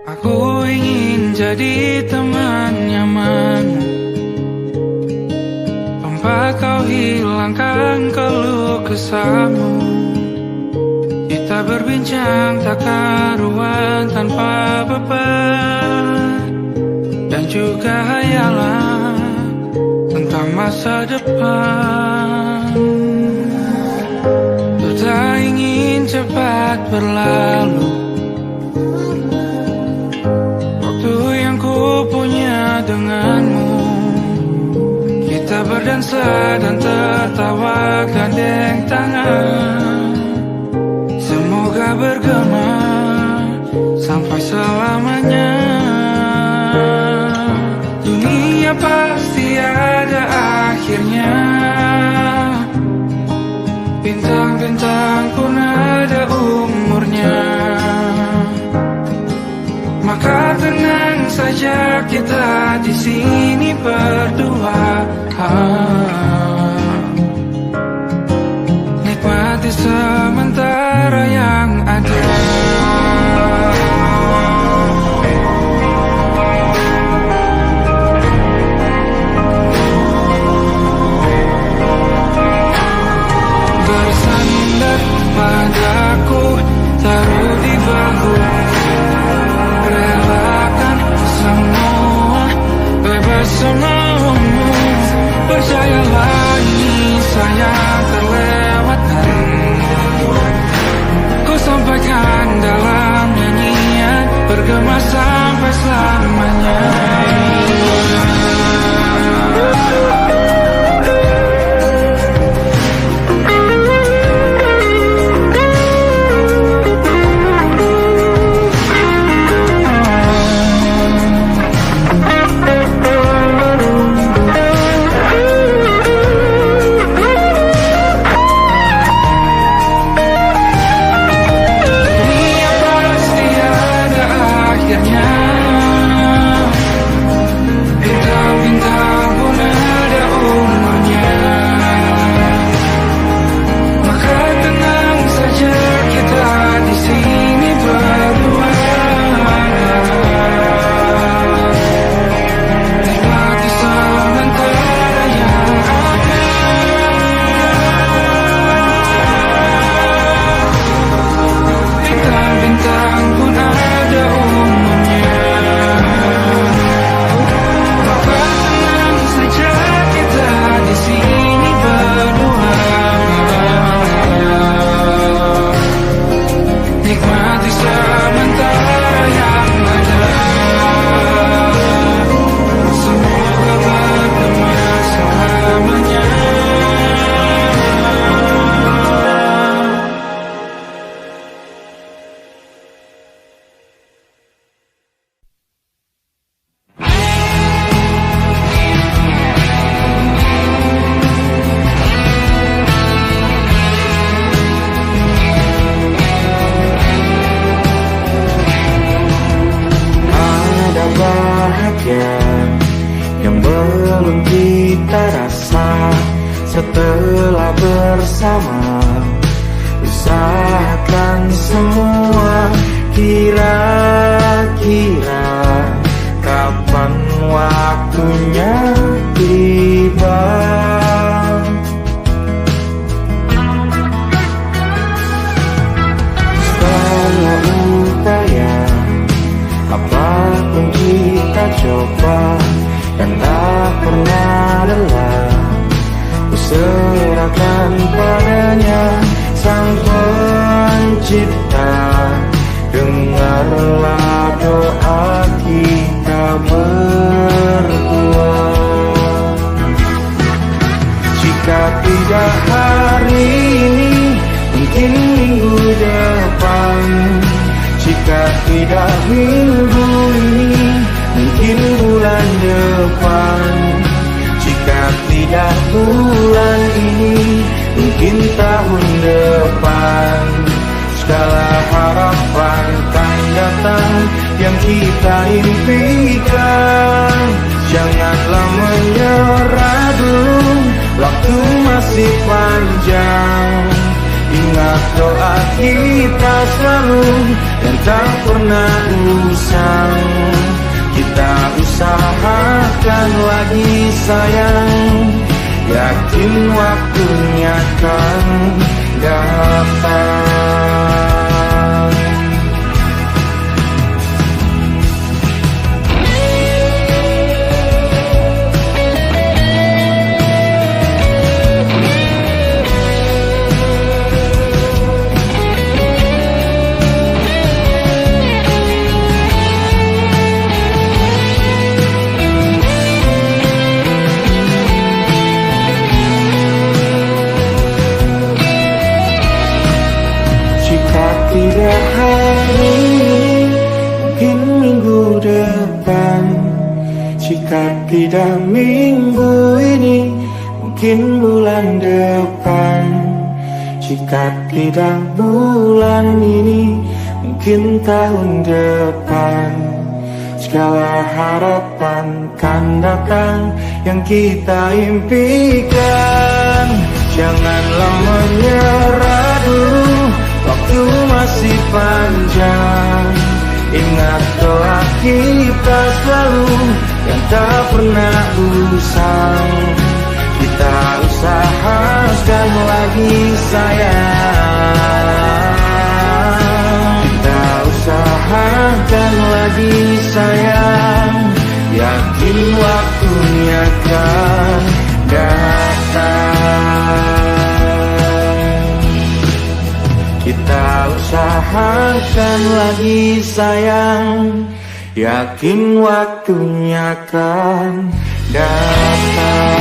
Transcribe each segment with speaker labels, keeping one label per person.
Speaker 1: Aku ingin jadi teman nyaman, tempat kau hilangkan keluh kesahmu. Kita berbincang tak karuan tanpa beban, dan juga hayalan tentang masa depan. Ku tak ingin cepat berlalu waktu yang ku punya denganmu. Kita berdansa dan tertawa gandeng tangan, semoga bergema sampai selamanya. Dunia pasti ada akhirnya, bintang-bintang pun ada umurnya. Maka tenang saja kita di sini berdua, nikmati sementara yang ada. Bersandar padaku, taruh di bahu, relakan semua, bebas semaumu. Percayalah ini sayang terlewatkan, ku sampaikan dalam nyanyian, bergema sampai selamanya.
Speaker 2: Yang belum kita rasa setelah bersama, usahakan semua. Kira-kira kapan waktunya tiba? Setelah upaya apapun kita coba, dan tak pernah lelah, ku serahkan padanya Sang Pencipta. Dengarlah doa kita berdua. Jika tidak hari ini, mungkin minggu depan. Jika tidak minggu ini, mungkin bulan depan. Jika tidak bulan ini, mungkin tahun depan. Segala harapan kan datang yang kita impikan. Janganlah menyerah dulu, waktu masih panjang. Ingat doa kita selalu dan tak pernah usang. usahakan lagi sayang, yakin waktunya akan datang. Tidak hari ini, mungkin minggu depan. Jika tidak minggu ini, mungkin bulan depan. Jika tidak bulan ini, mungkin tahun depan. Segala harapan kan datang yang kita impikan. Janganlah menyerah dulu, waktu masih panjang. Ingat doa kita selalu yang tak pernah usang. Kita usahakan lagi sayang, kita usahakan lagi sayang, yakin waktunya akan datang. Kita usahakan lagi sayang, yakin waktunya akan datang.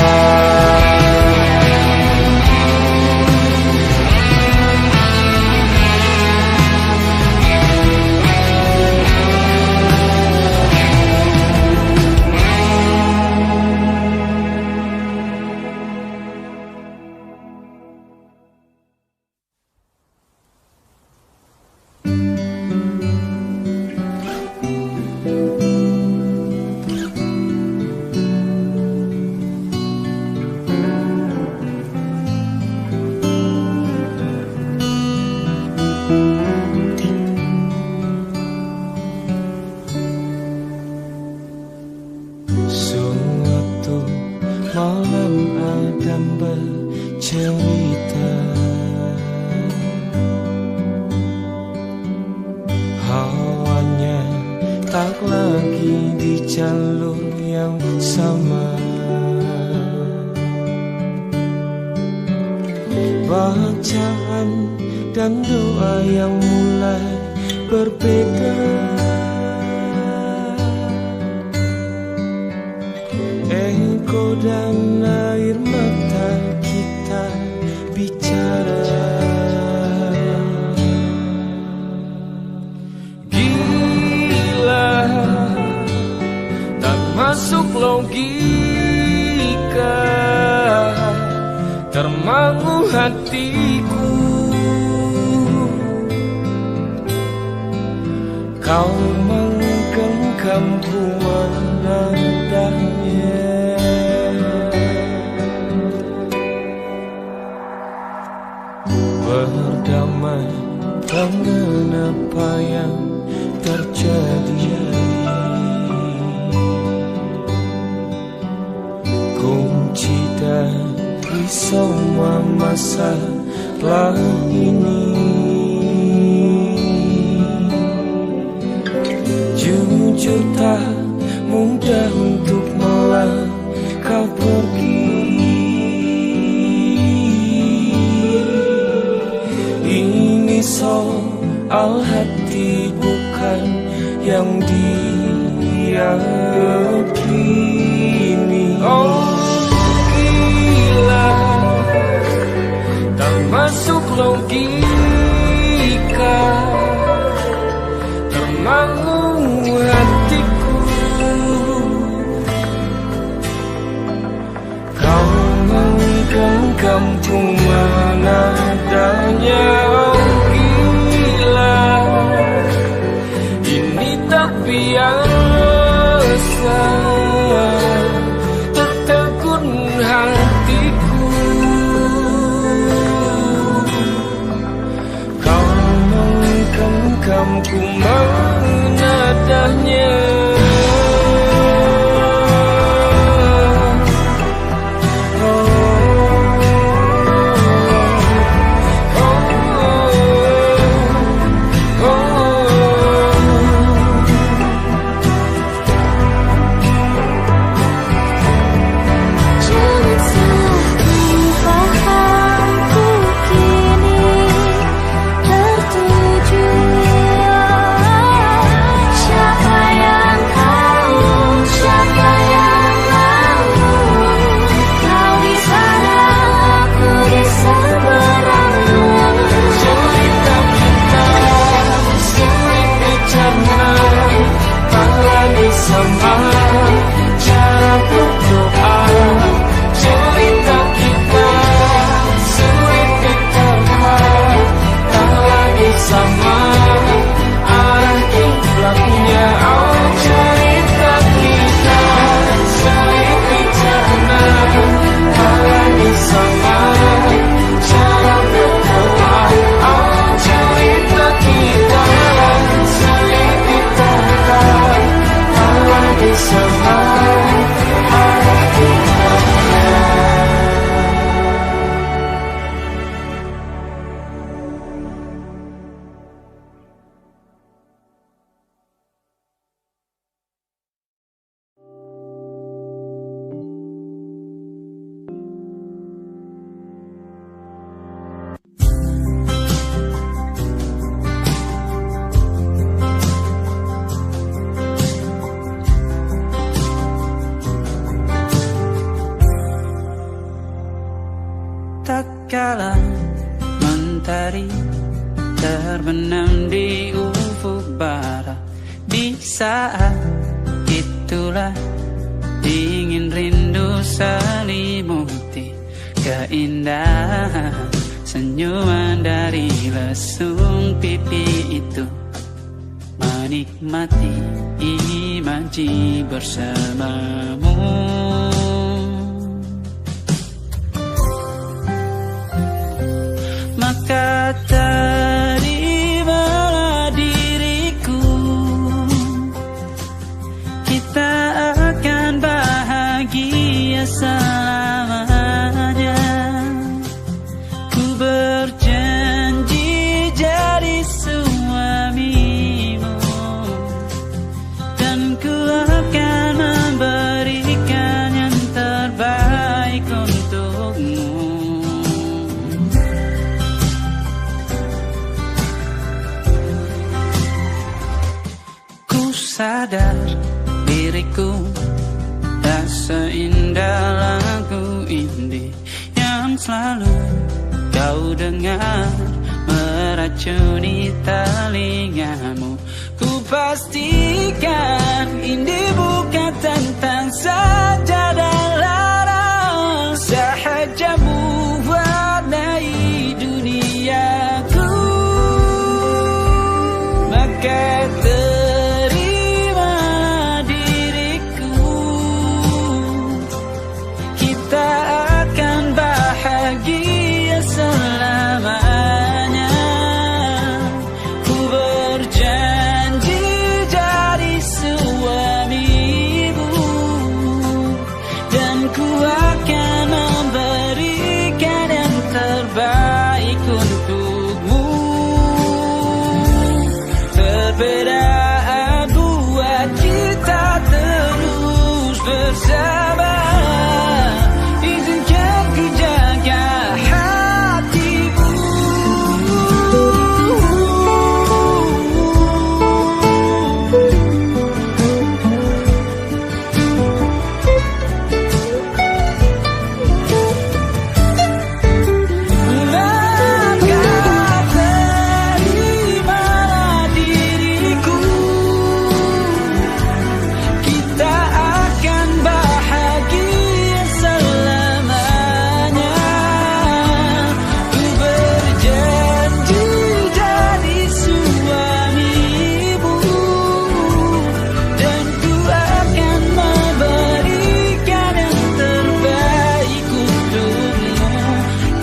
Speaker 1: Ku mau nadanya.
Speaker 3: saat itulah ingin rindu selimuti keindahan senyuman dari lesung pipi itu, menikmati imaji bersamamu. Maka terimalah diriku, kita akan bahagia selamanya. Ku berjanji jadi suamimu, dan ku akan memberikan yang terbaik untukmu. Ku sadar diriku tak seindah lagu indie yang selalu kau dengar meracuni telingamu. Ku pastikan indie bukan tentang sajadah larang, sahaja mewarnai duniaku. Maka terimalah diriku, kita akan bahagia selamanya. Ku berjanji jadi suamimu, dan ku akan memberikan yang terbaik untukmu. Perbedaan buat kita terus bersama. Izinkan ku jaga hatimu. Maka terimalah diriku, kita akan bahagia selamanya. Ku berjanji jadi suamimu, dan ku akan memberikan yang terbaik untukmu.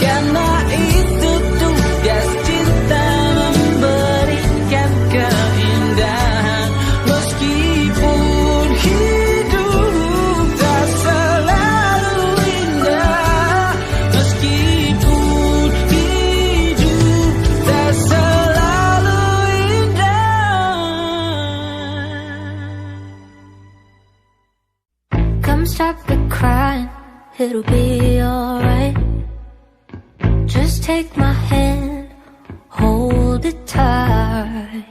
Speaker 3: Karena itu tugas cinta, memberikan keindahan. Meskipun hidup tak selalu indah, meskipun hidup tak selalu indah.
Speaker 4: Come stop the crying, it'll be alright. Just take my hand, hold it tight.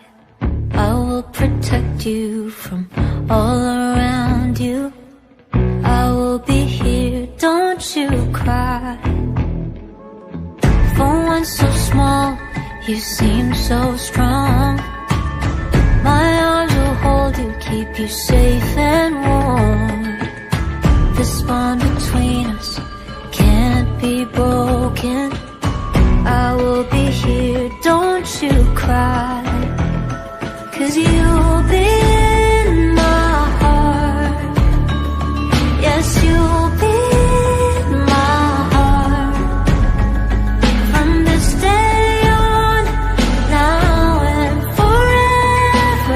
Speaker 4: I will protect you from all around you. I will be here, don't you cry. For one so small, you seem so strong. My arms will hold you, keep you safe and warm. This bond between us can't be broken. I will be here, don't you cry. 'Cause you'll be in my heart. Yes, you'll be in my heart. From this day on, now and forevermore.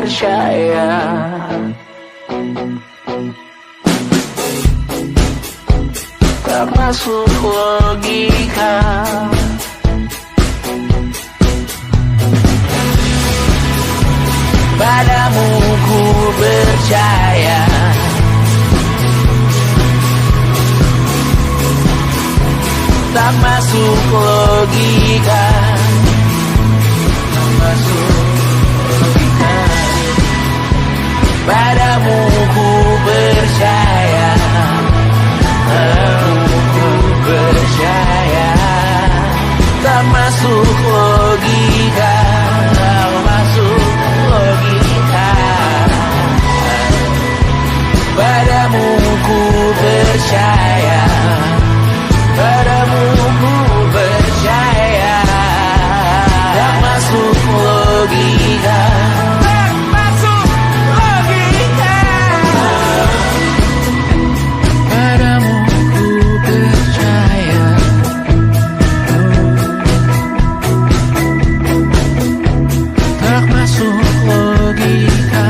Speaker 3: percaya. Tak masuk logika. Padamu ku percaya. Tak masuk logika. Tak masuk logika. Padamu ku percaya. Padamu ku percaya. Tak masuk logika. Tak masuk logika. Padamu ku percaya. Padamu ku percaya. Tak masuk logika. Tak masuk logika. Padamu ku percaya. Tak masuk logika.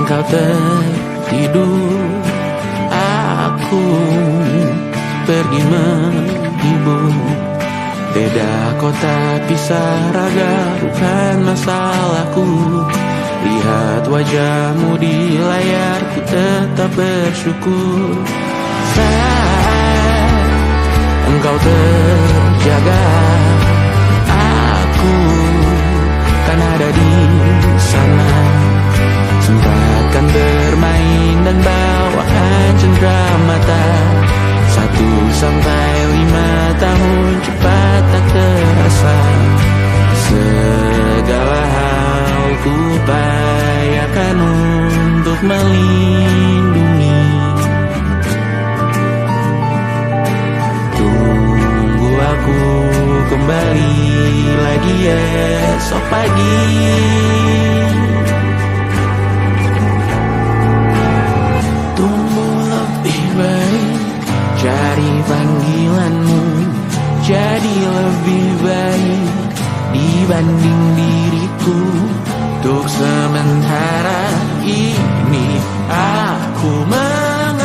Speaker 3: Engkau tertidur, aku pergi menghibur. Beda kota pisah raga, bukan masalahku. Lihat wajahmu di layar, ku tetap bersyukur. Saat engkau terjaga, aku kan ada di sana. Sempatkan bermain dan bawaan cenderamata. 1-5 tahun cepat tak terasa. Segala hal ku upayakan untuk melindungi. Tunggu aku kembali lagi esok pagi. Cari panggilanmu jadi lebih baik dibanding diriku. Untuk sementara ini aku mengembara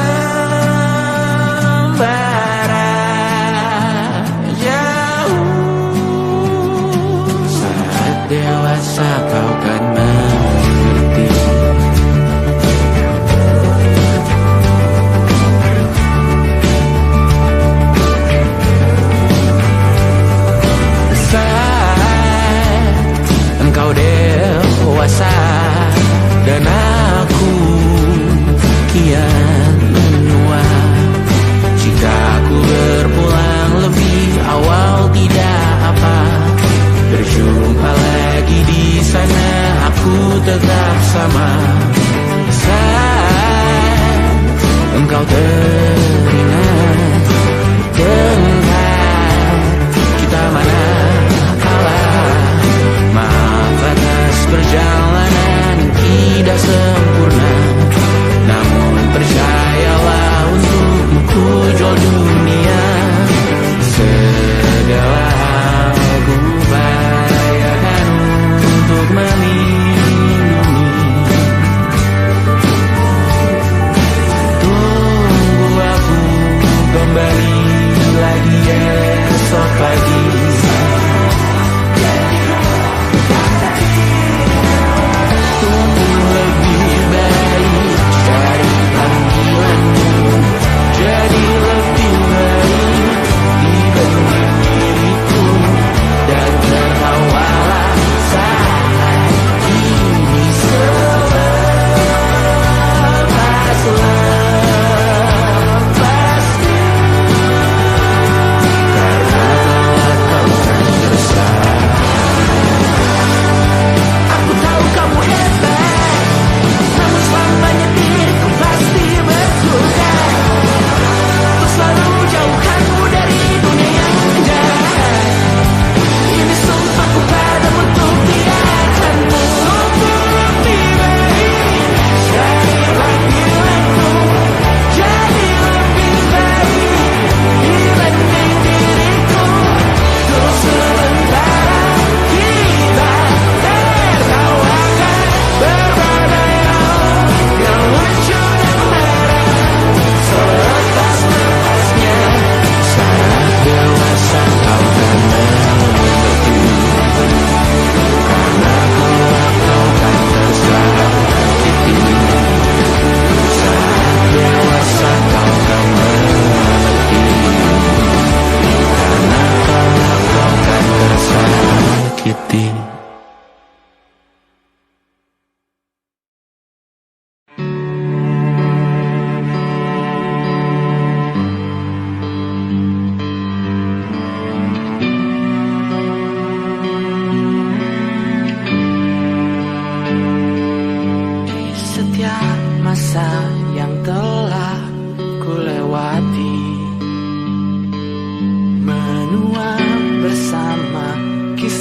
Speaker 3: jauh. Saat dewasa kau kan mengerti. Engkau dewasa dan aku kian menua. Jika aku berpulang lebih awal tidak apa. Berjumpa lagi di sana, aku tetap sama. Saat engkau teringat tentang kita mana kalah. Maaf atas perjalanan tidak sempurna, namun percayalah untukmu ku jual dunia. Segala hal ku upayakan untuk melindungi.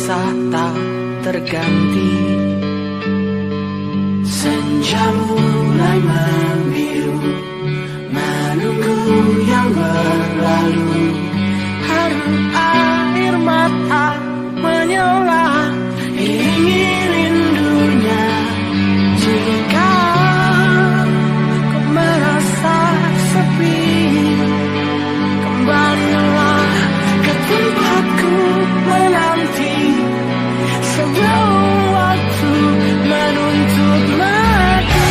Speaker 3: rasa tak terganti.
Speaker 2: Senja mulai membiru, menunggu yang berlalu.
Speaker 3: Haru air mata menyala,
Speaker 2: Ingin rindunya.
Speaker 3: jika kau merasa sepi, kembalilah ke tempatku menanti sebelum waktu menuntut mati.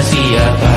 Speaker 1: siapa.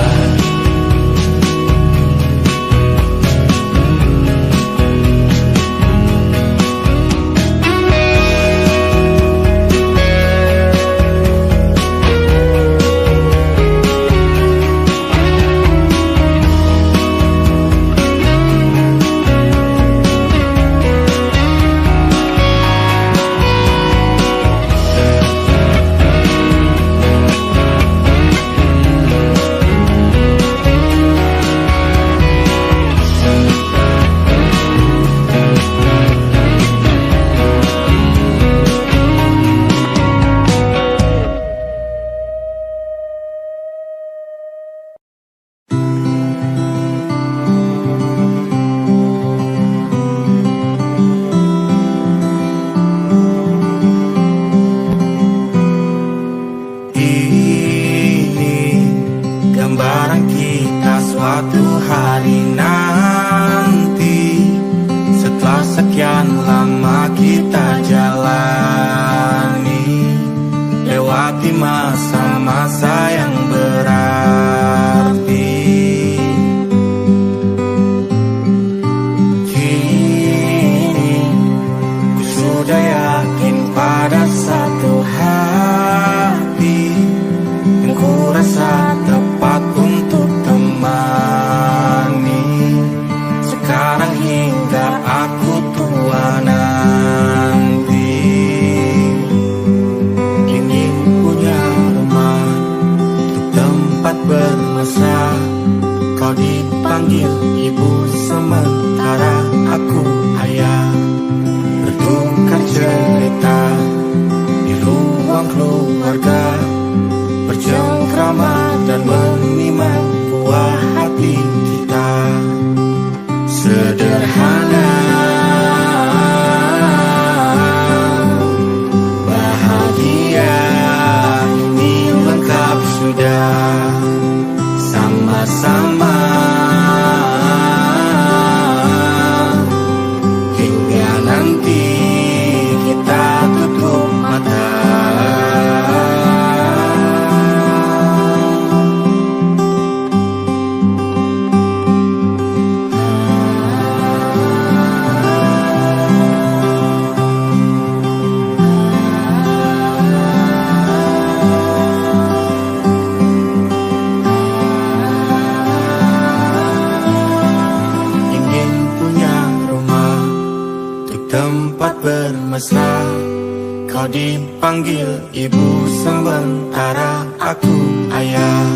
Speaker 2: Kau dipanggil ibu sementara aku ayah.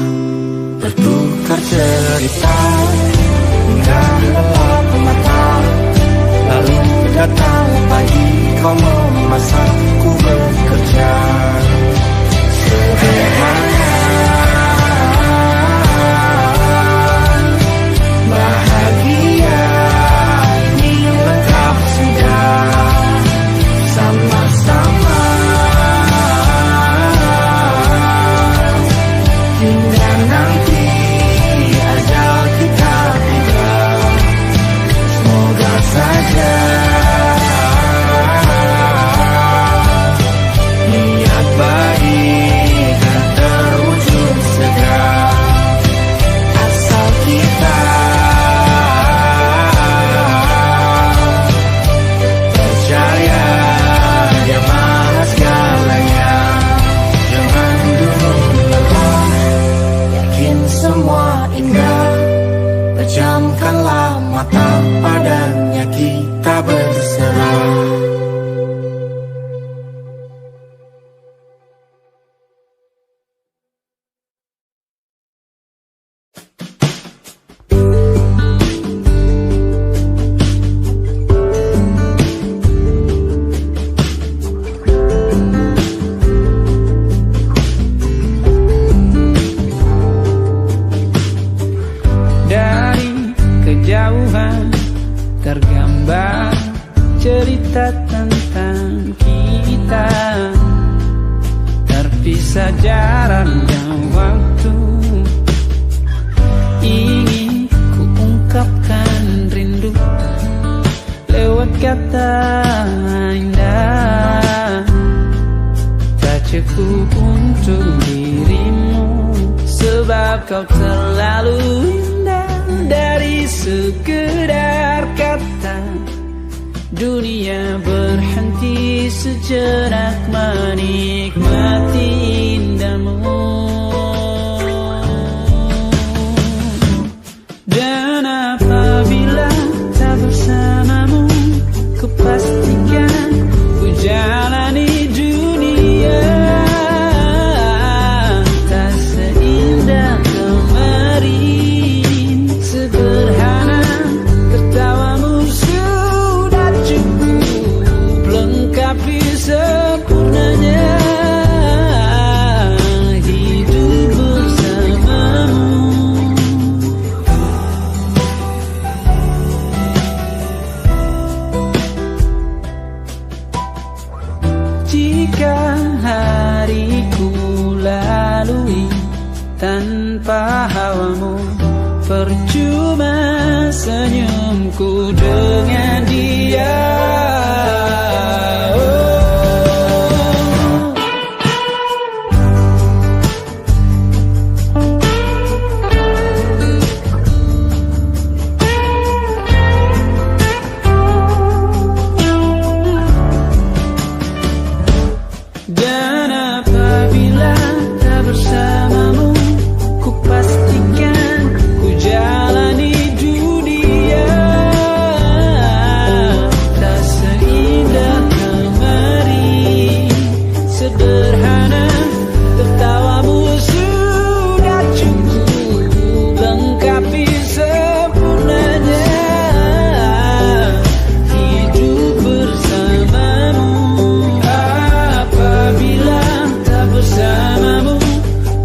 Speaker 2: Bertukar cerita hingga gelap mata. Lalu datang pagi kau memasak, ku bekerja. Sederhana, bahagia ini lengkap sudah. Sama-sama hingga nanti ajal kita tiba. Semoga saja niat baik dan terwujud segera. Asal kita percaya Dia Maha segalanya. Jangan dulu lelah, yakin semua indah. Pejamkanlah mata, padanya kita berserah.
Speaker 1: Dari kejauhan tergambar cerita
Speaker 3: Sebab kau terlalu indah dari sekedar kata. Dunia berhenti sejenak menikmati indahmu. Dan apabila tak bersamamu, ku pastikan ku jalani dunia tak seindah kemarin. Sederhana, tertawamu sudah cukup lengkapi sempurnanya hidup bersamamu. Jika hariku lalui tanpa hawamu, percuma senyumku dengan dia. Dan apabila tak bersamamu, ku pastikan ku jalani dunia tak seindah kemarin. Sederhana, tertawamu sudah cukup lengkapi sempurnanya hidup bersamamu. Apabila tak bersamamu,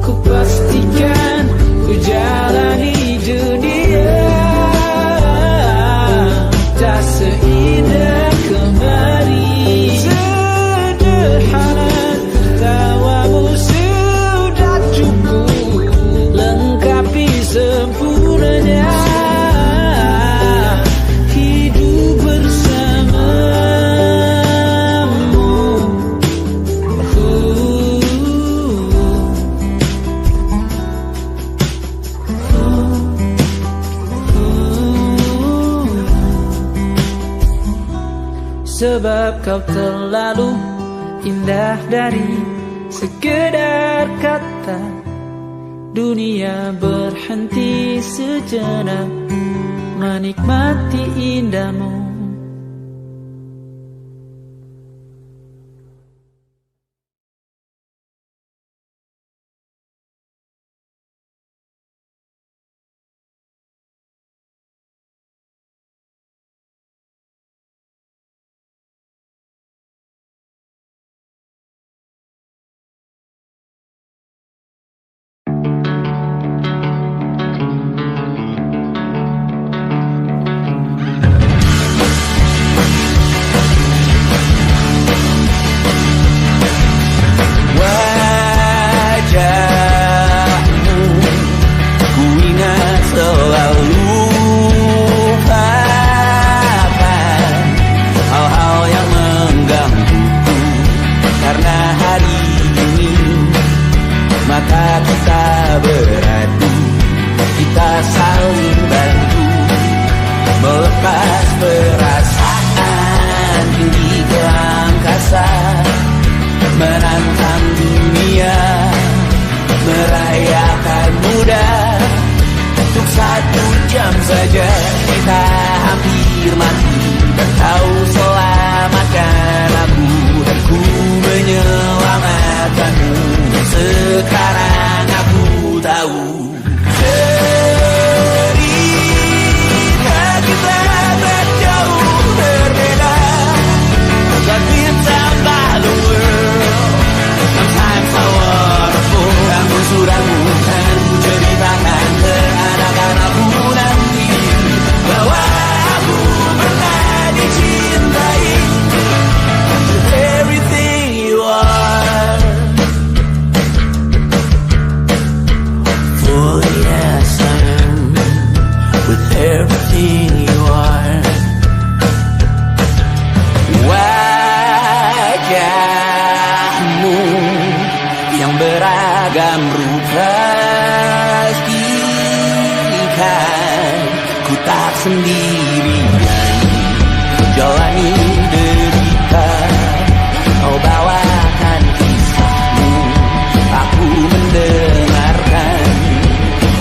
Speaker 3: ku pastikan ku jalani dunia tak seindah kemarin. Sederhana, tertawamu sudah cukup lengkapi sempurnanya hidup bersamamu. Sebab kau terlalu indah dari sekedar kata. Dunia berhenti sejenak menikmati indahmu.
Speaker 2: beragam rupa
Speaker 3: rasakan ku tak sendirian jalani derita. Kau bawakan kisahmu, aku mendengarkan.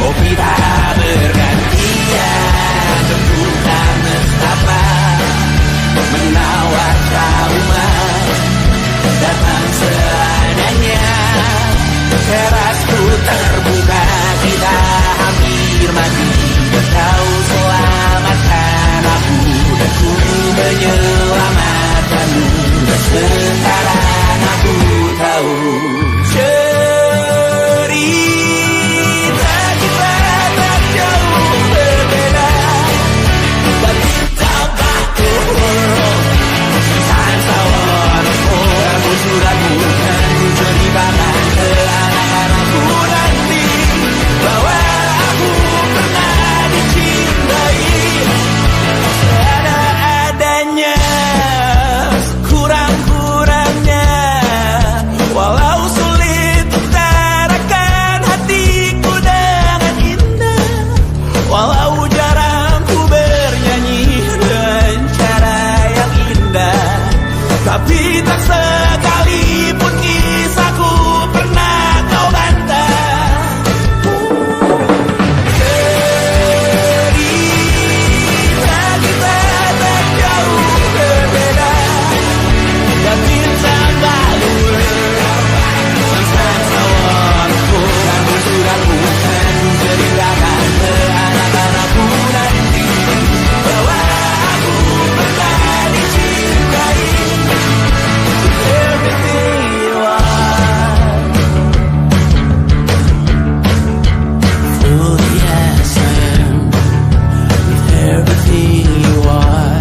Speaker 3: Kopi tak bergantian, tentukan nestapa menawar trauma datang seadanya. Terasku terbuka, kita hampir mati. Kau selamatkan aku dan ku menyelamatkanmu. Dan sekarang aku tahu cerita kita tak jauh berbeda. But stop back to world, signs I wanna hold. Kamu sudah bukan ku ceritakan ke anak-anakku nanti bahwa aku pernah dicintai seadanya, kurang-kurangnya. Walau sulit utarakan hatiku dengan indah, walau jarang ku bernyanyi dengan cara yang indah, tapi tak sekalipun kisahku pernah kau bantah. Cerita kita tak jauh berbeda, dan kita balur sensasi. Kamu sudah bukan ceritakan ke anak-anakku nanti bahwa aku pernah dicintai. Everything you are, fully as I am, with everything you are.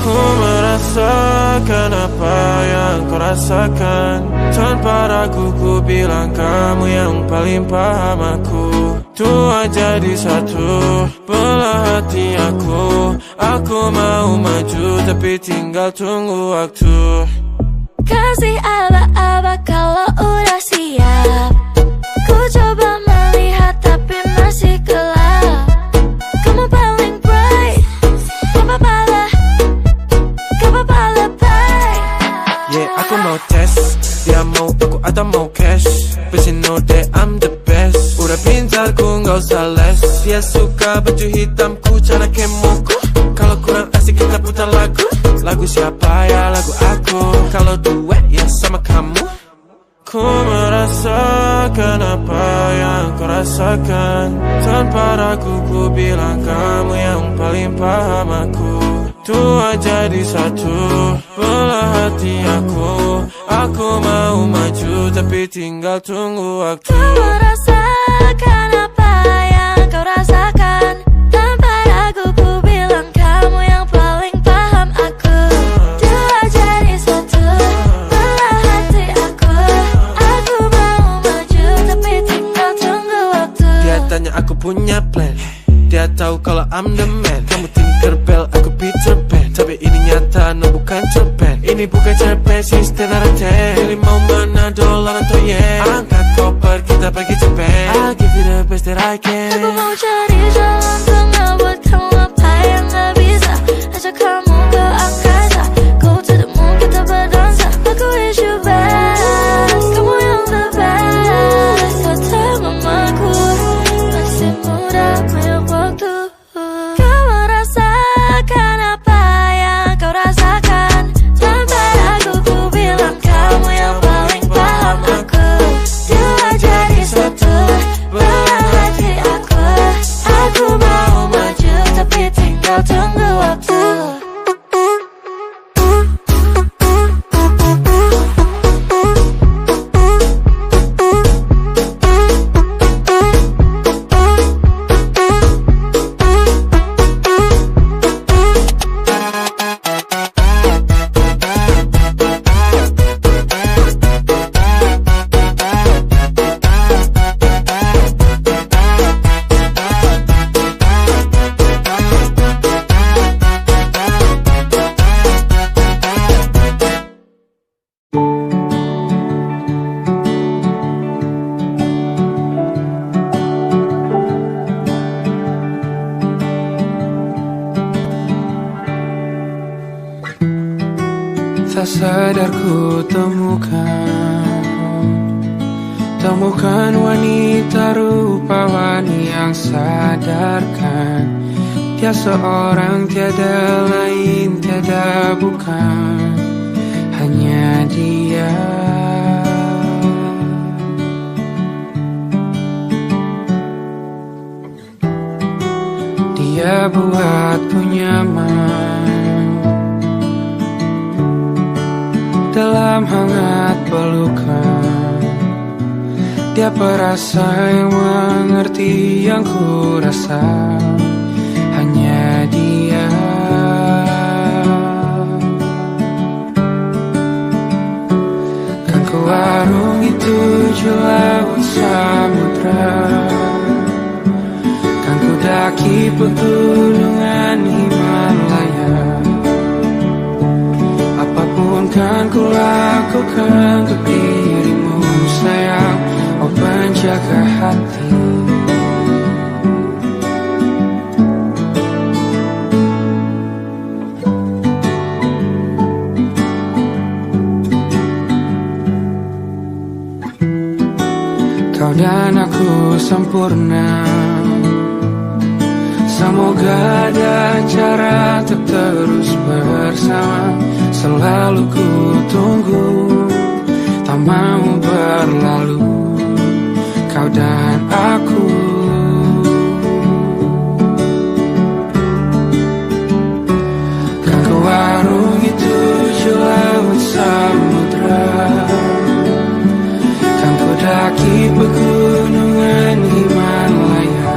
Speaker 5: Ku merasakan apa yang kau rasakan. Tanpa ragu ku bilang kamu yang paling paham aku. Dua jadi satu, belah hati aku. Aku mau maju tapi tinggal tunggu waktu.
Speaker 4: Kasih aba-aba kalau udah siap. Ku coba melihat tapi masih gelap. Kamu paling bright, gak apa-apa lebay.
Speaker 5: Yeah, aku mau tes, dia mau aku atau mau cash. But you know that I'm the best. Udah pintar ku gak usah les. Dia suka baju hitamku, cara kemoku. Kalau kurang asik kita putar lagu. Lagu siapa ya? Lagu aku. Kalau duet ya sama kamu. Ku merasakan apa yang kau rasakan. Tanpa ragu ku bilang kamu yang paling paham aku. Dua jadi satu, belah hati aku. Aku mau maju tapi tinggal tunggu waktu.
Speaker 4: Ku merasakan apa yang kau rasakan. Tanpa ragu ku bilang kamu yang paling paham aku. Dua jadi satu, belah hati aku. Aku mau maju tapi tinggal tunggu waktu.
Speaker 5: Dia tanya aku punya plan, dia tahu kalau I'm the man. Kamu Tinkerbell, aku Peter Pan. Tapi ini nyata, no bukan cerpen. Ini bukan cerpen, sistem narate. Pilih mau mana, dolar atau yen. Angkat koper, kita pergi Japan. I'll give you the best that I can.
Speaker 4: Aku mau cari jalan tengah buat kamu apa yang gak bisa. Ajak kamu ke angkasa, go to the moon, kita berdansa. Aku wish you best, kamu yang the best. Kata mamaku, masih muda banyak waktu. Kau merasakan apa yang kau rasakan. Tanpa ragu ku bilang kamu yang paling paham aku. Dua jadi satu, belah hati aku. Aku mau maju
Speaker 1: tak sadar ku temukan wanita rupawan yang sadarkan dia seorang, tiada lain, tiada bukan, hanya dia. Dia buatku nyaman dalam hangat pelukan. Dia perasa yang mengerti yang ku rasa, hanya dia. Kan ku arungi 7 laut samudra, kan ku daki pegunungan Himalaya. Apapun kan ku lakukan untuk dirimu sayang, oh penjaga hati. Kau dan aku sempurna, semoga ada cara untuk terus bersama. Selalu ku tunggu, tak mau berlalu, kau dan aku. Kan ku arungi 7 laut samudra, kan ku daki pegunungan Himalaya.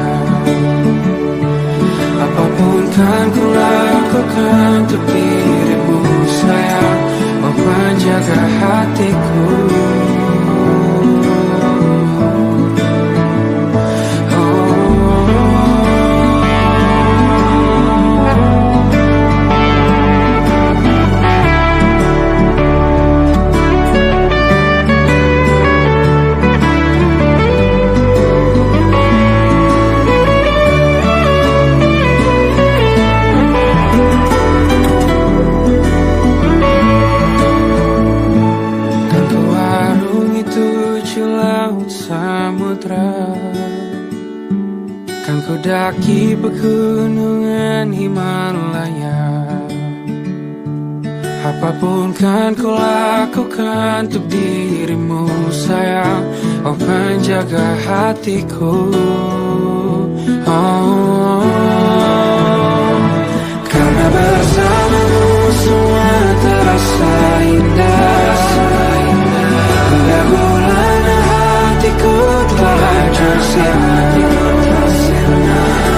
Speaker 1: Apapun kan ku lakukan untuk dirimu sayang, oh penjaga hatiku. Kan ku daki pegunungan Himalaya. Apapun kan ku lakukan untuk dirimu sayang, oh penjaga hatiku. Oh, karena bersamamu semua terasa indah. Kedahulan hatiku telah tersirat,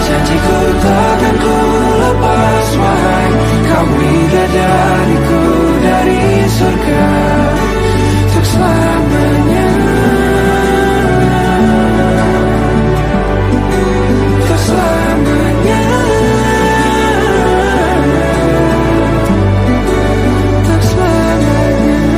Speaker 1: janjiku takkan ku lepas wahai kau bidadariku dari surga untuk selamanya, untuk selamanya, untuk selamanya.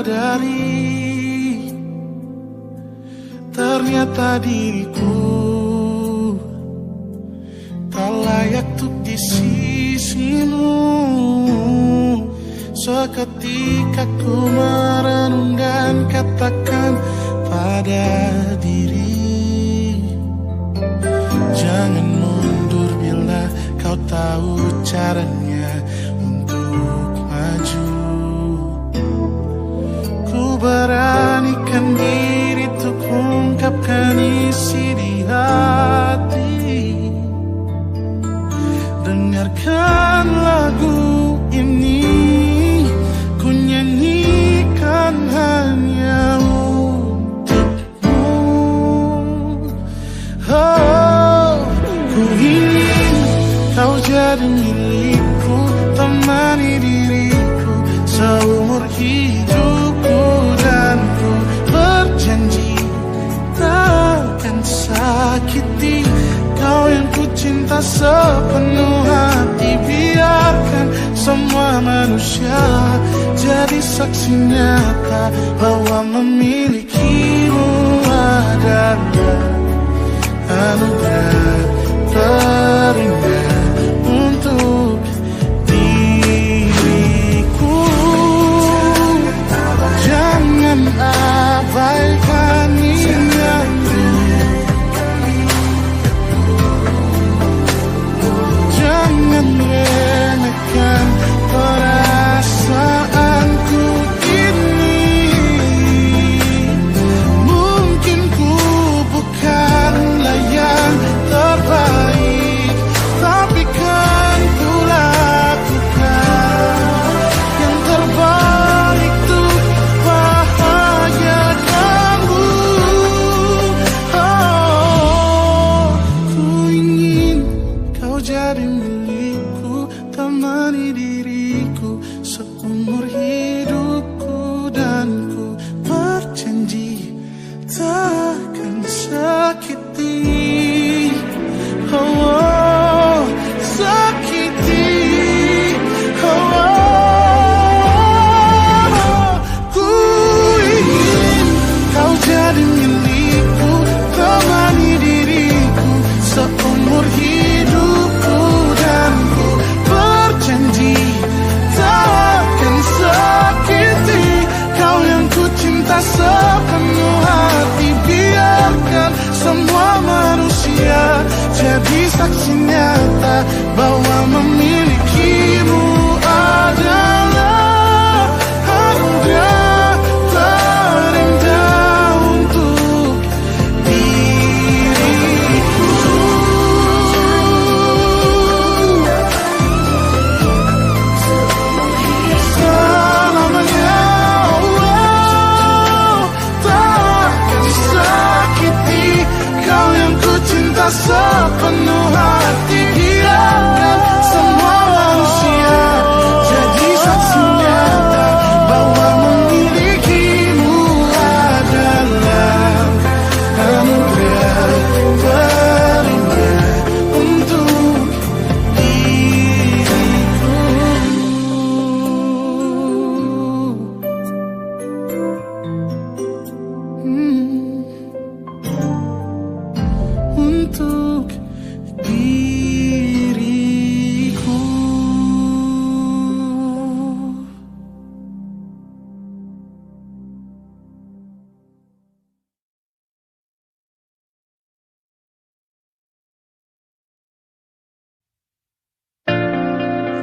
Speaker 2: sadari ternyata diriku tak layak untuk di sisimu. Seketika ku merenung dan katakan pada diri, jangan mundur bila kau tahu caranya untuk maju. Ku beranikan diri untuk ungkapkan isi di hati. Dengarkan lagu ini, ku nyanyikan hanya untukmu. Oh, ku ingin kau jadi milikku, temani diriku seumur hidupku. Dan ku berjanji takkan sakiti kau yang ku cinta sepenuh hati. Biarkan semua manusia jadi saksi nyata bahwa memilikimu adalah anugerah terindah untuk diriku. Jangan abaikan ingatku, jangan remehkan perasaanku ini. Mungkin ku bukanlah yang terbaik, tapi kan ku lakukan yang terbaik untuk bahagiakanmu. Oh, ku ingin kau jadi milikku, temani diriku seumur hidupku. Dan ku berjanji takkan sakiti, oh, sakiti, oh. Ku ingin kau jadi milikku, temani diriku seumur hidupku. Dan ku berjanji takkan sakiti kau yang ku cinta sepenuh hati. Biarkan semua manusia jadi saksi nyata bahwa memilikimu adalah anugerah terindah untuk diriku. Selamanya, oh, takkan sakiti kau yang ku cinta sepenuh hati. Biarkan semua manusia jadi saksi nyata bahwa memilikimu adalah anugerah terindah untuk diriku. Untuk diriku.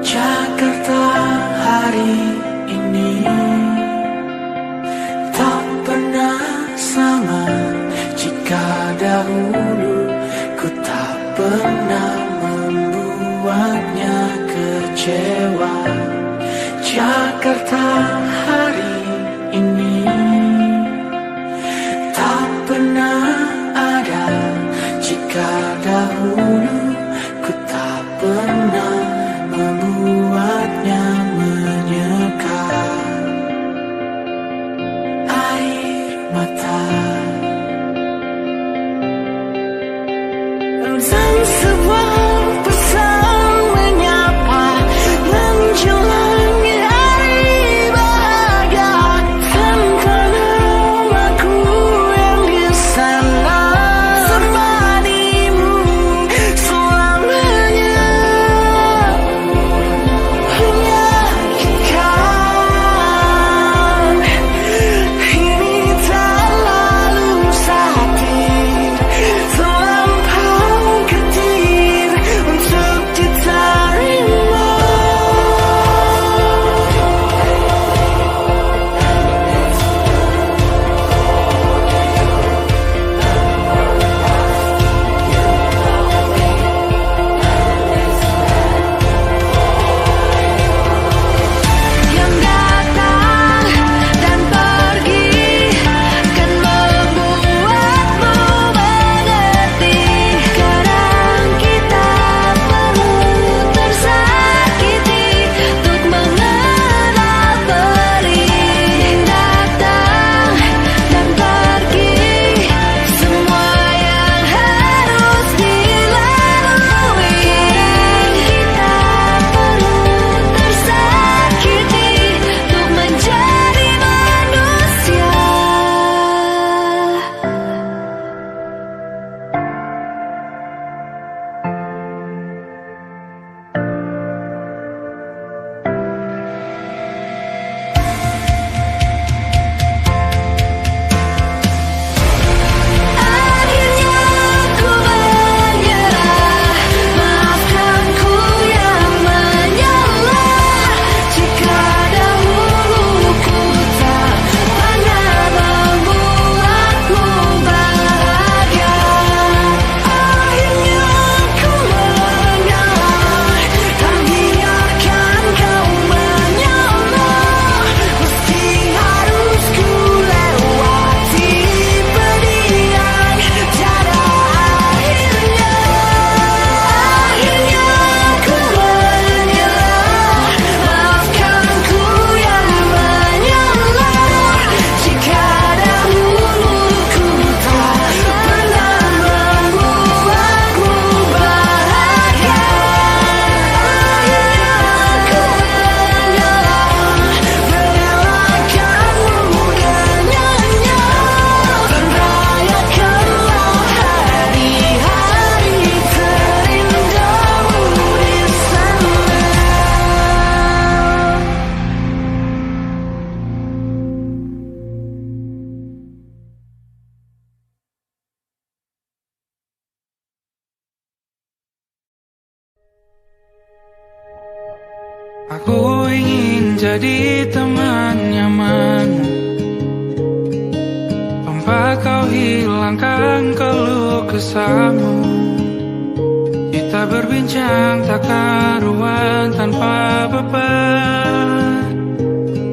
Speaker 3: Jakarta hari ini tak pernah sama. Jika dahulu ku tak pernah membuatnya kecewa. Jakarta hari ini tak pernah ada. Jika dahulu ku tak pernah membuatnya menyeka. Air mata dan sebuah pesan menyapa menjelang hari bahagia.
Speaker 1: Ku ingin jadi teman nyaman, tempat kau hilangkan keluh kesahmu. Kita berbincang tak karuan tanpa beban,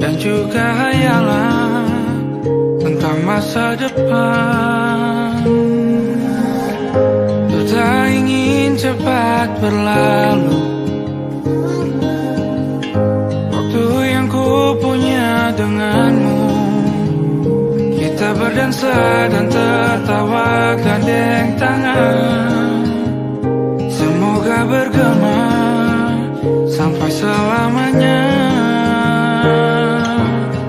Speaker 1: dan juga hayalan tentang masa depan. Ku tak ingin cepat berlalu, waktu yang ku punya denganmu. Kita berdansa dan tertawa gandeng tangan, semoga bergema sampai selamanya.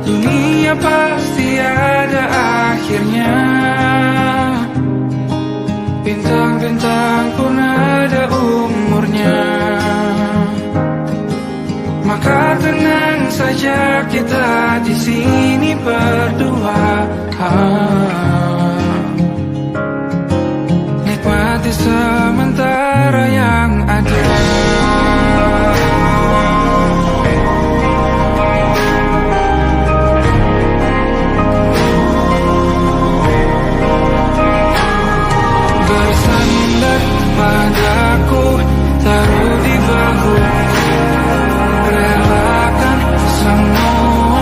Speaker 1: Dunia pasti ada akhirnya, bintang-bintang pun ada umurnya. Maka tenang saja kita di sini berdua.